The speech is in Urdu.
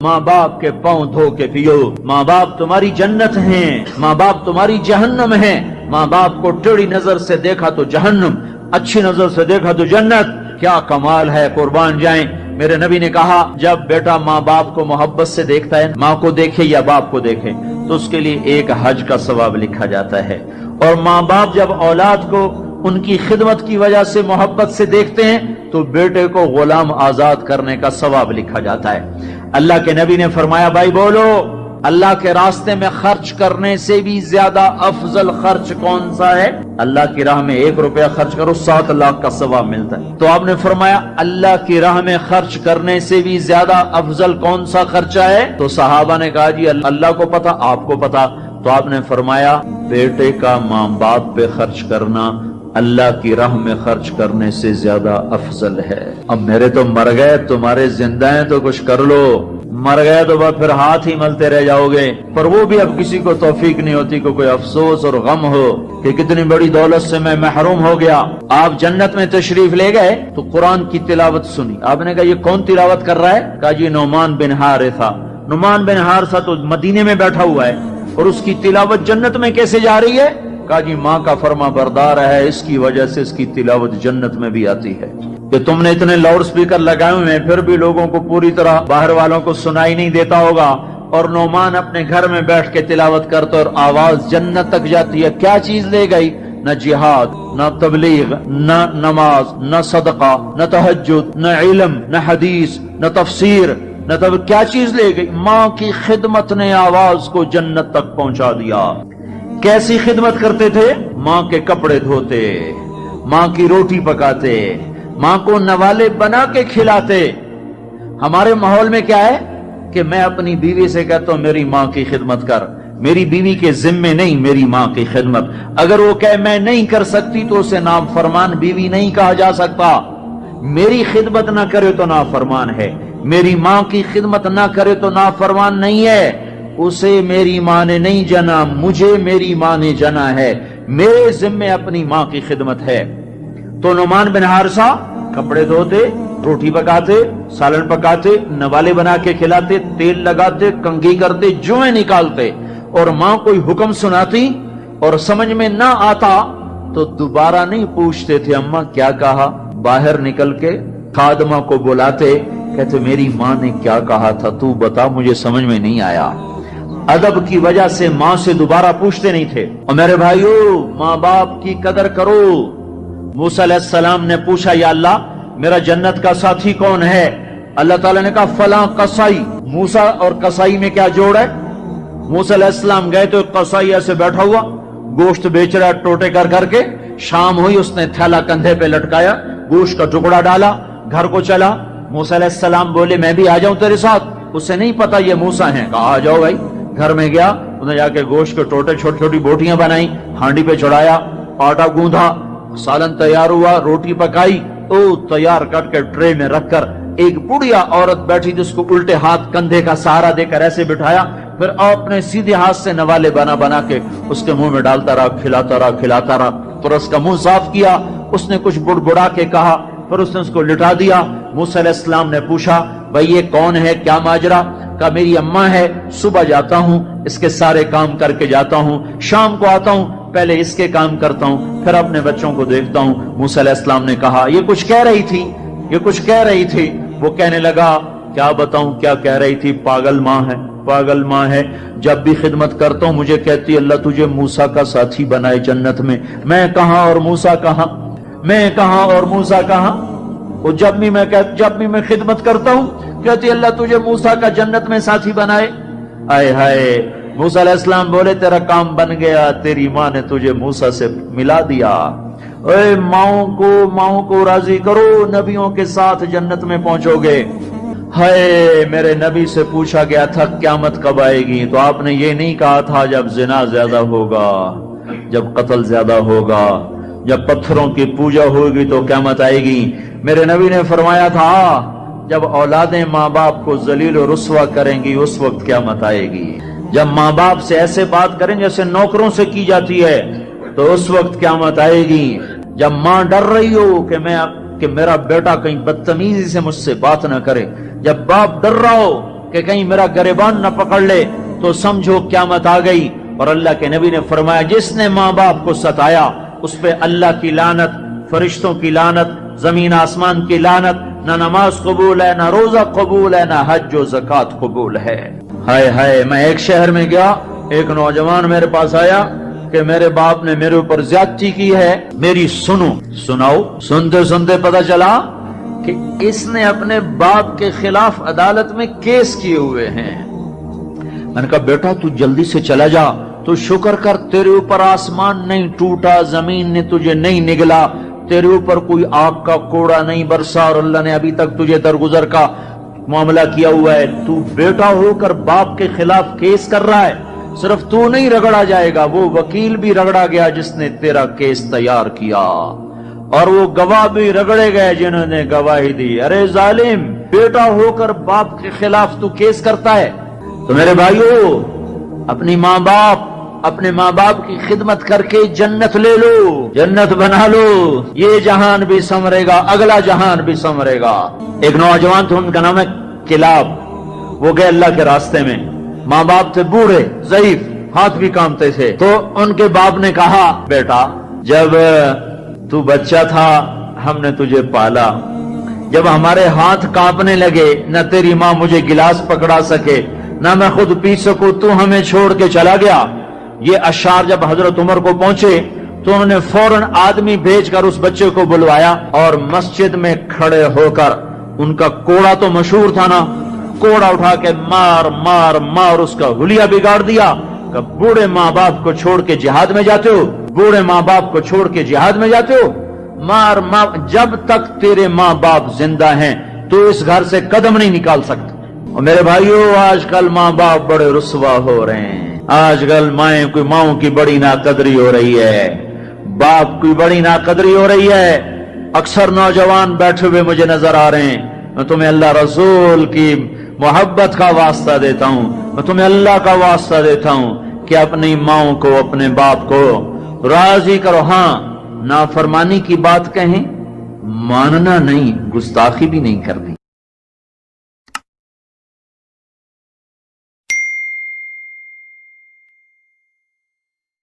ماں باپ کے پاؤں دھو کے پیو. ماں باپ تمہاری جنت ہیں، ماں باپ تمہاری جہنم ہیں. ماں باپ کو ٹیڑھی نظر سے دیکھا تو جہنم، اچھی نظر سے دیکھا تو جنت. کیا کمال ہے، قربان جائیں. میرے نبی نے کہا جب بیٹا ماں باپ کو محبت سے دیکھتا ہے، ماں کو دیکھے یا باپ کو دیکھے، تو اس کے لیے ایک حج کا ثواب لکھا جاتا ہے. اور ماں باپ جب اولاد کو ان کی خدمت کی وجہ سے محبت سے دیکھتے ہیں تو بیٹے کو غلام آزاد کرنے کا ثواب لکھا جاتا ہے. اللہ کے نبی نے فرمایا بھائی بولو، اللہ کے راستے میں خرچ کرنے سے بھی زیادہ افضل خرچ کون سا ہے؟ اللہ کی راہ میں 1 روپیہ خرچ کرو 7 لاکھ کا ثواب ملتا ہے. تو آپ نے فرمایا اللہ کی راہ میں خرچ کرنے سے بھی زیادہ افضل کون سا خرچہ ہے؟ تو صحابہ نے کہا جی اللہ کو پتا، آپ کو پتا. تو آپ نے فرمایا بیٹے کا ماں باپ پہ خرچ کرنا اللہ کی راہ میں خرچ کرنے سے زیادہ افضل ہے. اب میرے تو مر گئے، تمہارے زندہ ہیں تو کچھ کر لو. مر گئے تو پھر ہاتھ ہی ملتے رہ جاؤ گے. پر وہ بھی اب کسی کو توفیق نہیں ہوتی کہ کوئی افسوس اور غم ہو کہ کتنی بڑی دولت سے میں محروم ہو گیا. آپ جنت میں تشریف لے گئے تو قرآن کی تلاوت سنی. آپ نے کہا یہ کون تلاوت کر رہا ہے؟ کہا جی نعمان بن حارثہ. نعمان بن حارثہ تو مدینے میں بیٹھا ہوا ہے اور اس کی تلاوت جنت میں کیسے جا رہی ہے؟ کہا جی ماں کا فرما بردار ہے، اس کی وجہ سے اس کی تلاوت جنت میں بھی آتی ہے. کہ تم نے اتنے لاؤڈ سپیکر لگائے ہوئے ہیں پھر بھی لوگوں کو پوری طرح باہر والوں کو سنائی نہیں دیتا ہوگا، اور نعمان اپنے گھر میں بیٹھ کے تلاوت کرتا اور آواز جنت تک جاتی ہے. کیا چیز لے گئی؟ نہ جہاد، نہ تبلیغ، نہ نماز، نہ صدقہ، نہ تہجد، نہ علم، نہ حدیث، نہ تفسیر، نہ کیا چیز لے گئی؟ ماں کی خدمت نے آواز کو جنت تک پہنچا دیا. کیسی خدمت کرتے تھے؟ ماں کے کپڑے دھوتے، ماں کی روٹی پکاتے، ماں کو نوالے بنا کے کھلاتے. ہمارے ماحول میں کیا ہے کہ میں اپنی بیوی سے کہتا ہوں میری ماں کی خدمت کر. میری بیوی کے ذمے نہیں، میری ماں کی خدمت. اگر وہ کہے میں نہیں کر سکتی تو اسے نافرمان بیوی نہیں کہا جا سکتا. میری خدمت نہ کرے تو نافرمان ہے، میری ماں کی خدمت نہ کرے تو نافرمان نہیں ہے. اسے میری ماں نے نہیں جنا، مجھے میری ماں نے جنا ہے. میرے ذمے اپنی ماں کی خدمت ہے. تو نعمان بن حارثہ کپڑے دھوتے، روٹی پکاتے، سالن پکاتے، نوالے بنا کے کھلاتے، تیل لگاتے، کنگھی کرتے، جوئیں نکالتے. اور ماں کوئی حکم سناتی اور سمجھ میں نہ آتا تو دوبارہ نہیں پوچھتے تھے اماں کیا کہا. باہر نکل کے خادمہ کو بلاتے، کہتے میری ماں نے کیا کہا تھا تو بتا، مجھے سمجھ میں نہیں آیا. ادب کی وجہ سے ماں سے دوبارہ پوچھتے نہیں تھے. اور میرے بھائیو ماں باپ کی قدر کرو. موسیٰ علیہ السلام نے پوچھا یا اللہ میرا جنت کا ساتھی کون ہے؟ اللہ تعالیٰ نے کہا فلاں قصائی. موسیٰ اور قصائی میں کیا جوڑ ہے؟ موسیٰ علیہ السلام گئے تو قصائی ایسے بیٹھا ہوا گوشت بیچ رہا ٹوٹے کر کر کے. شام ہوئی اس نے تھیلا کندھے پہ لٹکایا، گوشت کا ٹکڑا ڈالا، گھر کو چلا. موسیٰ علیہ السلام بولے میں بھی آ جاؤں تیرے ساتھ. اسے نہیں پتا یہ موسیٰ ہیں. کہا آ جاؤ بھائی. گھر میں گیا، انہوں نے جا کے گوشت کے ٹوٹے چھوٹی چھوٹی بوٹیاں بنائی، ہانڈی پہ چڑھایا، آٹا گوندھا، سالن تیار ہوا، روٹی پکائی، تیار کر کے ٹرے میں رکھ کر ایک بڑھیا عورت بیٹھی جس کو الٹے ہاتھ کندھے کا سہارا دے کر ایسے بٹھایا. پھر اپنے سیدھے ہاتھ سے نوالے بنا بنا کے اس کے منہ میں ڈالتا رہا، کھلاتا رہا کھلاتا رہا. پھر اس کا منہ صاف کیا، اس نے کچھ بڑبڑا کے کہا، پھر اس نے اس کو لٹا دیا. موسیٰ علیہ السلام نے پوچھا بھائی یہ کون ہے، کیا ماجرا؟ کہا میری اماں ہے، صبح جاتا ہوں اس کے سارے کام کر کے جاتا ہوں، شام کو آتا ہوں پہلے اس کے کام کرتا ہوں پھر اپنے بچوں کو دیکھتا ہوں. موسیٰ علیہ السلام نے کہا یہ کچھ کہہ رہی تھی، یہ کچھ کہہ رہی تھی. وہ کہنے لگا کیا بتاؤں کیا کہہ رہی تھی؟ پاگل ماں ہے، پاگل ماں ہے. جب بھی خدمت کرتا ہوں مجھے کہتی اللہ تجھے موسیٰ کا ساتھی بنائے جنت میں. میں کہاں اور موسیٰ کہاں، میں کہاں اور موسیٰ کہاں. وہ جب بھی میں خدمت کرتا ہوں کہتی اللہ تجھے موسیٰ کا جنت میں ساتھی بنائے. آئے ہائے. موسیٰ علیہ السلام بولے تیرا کام بن گیا، تیری ماں نے تجھے موسیٰ سے ملا دیا. اے ماؤں کو راضی کرو، نبیوں کے ساتھ جنت میں پہنچو گے. ہائے میرے نبی سے پوچھا گیا تھا قیامت کب آئے گی تو آپ نے یہ نہیں کہا تھا جب زنا زیادہ ہوگا، جب قتل زیادہ ہوگا، جب پتھروں کی پوجا ہوگی تو قیامت آئے گی. میرے نبی نے فرمایا تھا جب اولادیں ماں باپ کو ذلیل و رسوا کریں گی اس وقت قیامت آئے گی. جب ماں باپ سے ایسے بات کریں جیسے نوکروں سے کی جاتی ہے تو اس وقت قیامت آئے گی. جب ماں ڈر رہی ہو کہ میرا بیٹا کہیں بدتمیزی سے مجھ سے بات نہ کرے، جب باپ ڈر رہا ہو کہ کہیں میرا گریبان نہ پکڑ لے تو سمجھو قیامت آ گئی۔ اور اللہ کے نبی نے فرمایا جس نے ماں باپ کو ستایا اس پہ اللہ کی لعنت، فرشتوں کی لعنت، زمین آسمان کی لعنت، نہ نماز قبول ہے، نہ روزہ قبول ہے، نہ حج و زکوٰۃ قبول ہے۔ ہائے ہائے، میں ایک شہر میں گیا، ایک نوجوان میرے پاس آیا کہ میرے باپ نے میرے اوپر زیادتی کی ہے، میری سناؤ۔ سنتے سنتے پتہ چلا کہ اس نے اپنے باپ کے خلاف عدالت میں کیس کیے ہوئے ہیں۔ میں نے کہا بیٹا تو جلدی سے چلا جا، تو شکر کر تیرے اوپر آسمان نہیں ٹوٹا، زمین نے تجھے نہیں نگلا، تیرے اوپر کوئی آگ کا کوڑا نہیں برسا، اور اللہ نے ابھی تک تجھے درگزر کا معاملہ کیا ہوا ہے۔ تو بیٹا ہو کر باپ کے خلاف کیس کر رہا ہے، صرف تو نہیں رگڑا جائے گا، وہ وکیل بھی رگڑا گیا جس نے تیرا کیس تیار کیا، اور وہ گواہ بھی رگڑے گئے جنہوں نے گواہی دی۔ ارے ظالم، بیٹا ہو کر باپ کے خلاف تو کیس کرتا ہے۔ تو میرے بھائیو، اپنے ماں باپ کی خدمت کر کے جنت لے لو، جنت بنا لو، یہ جہان بھی سنورے گا، اگلا جہان بھی سنورے گا۔ ایک نوجوان تھے، ان کا نام ہے کلاب، وہ گئے اللہ کے راستے میں، ماں باپ تھے بوڑھے ضعیف، ہاتھ بھی کامتے تھے، تو ان کے باپ نے کہا بیٹا جب تو بچہ تھا ہم نے تجھے پالا، جب ہمارے ہاتھ کانپنے لگے نہ تیری ماں مجھے گلاس پکڑا سکے نہ میں خود پی سکوں، تو ہمیں چھوڑ کے چلا گیا۔ یہ اشعار جب حضرت عمر کو پہنچے تو انہوں نے فوراً آدمی بھیج کر اس بچے کو بلوایا، اور مسجد میں کھڑے ہو کر ان کا کوڑا تو مشہور تھا نا، کوڑا اٹھا کے مار مار مار اس کا حلیہ بگاڑ دیا کہ بوڑھے ماں باپ کو چھوڑ کے جہاد میں جاتے ہو، بوڑھے ماں باپ کو چھوڑ کے جہاد میں جاتے ہو، مار مار، جب تک تیرے ماں باپ زندہ ہیں تو اس گھر سے قدم نہیں نکال سکتا۔ اور میرے بھائیو، آج کل ماں باپ بڑے رسوا ہو رہے ہیں، آج کل ماؤں کی بڑی ناقدری ہو رہی ہے، باپ کی بڑی ناقدری ہو رہی ہے۔ اکثر نوجوان بیٹھے ہوئے مجھے نظر آ رہے ہیں، میں تمہیں اللہ رسول کی محبت کا واسطہ دیتا ہوں، میں تمہیں اللہ کا واسطہ دیتا ہوں کہ اپنی ماؤں کو، اپنے باپ کو راضی کرو۔ ہاں، نافرمانی کی بات کہیں، ماننا نہیں، گستاخی بھی نہیں کرنی۔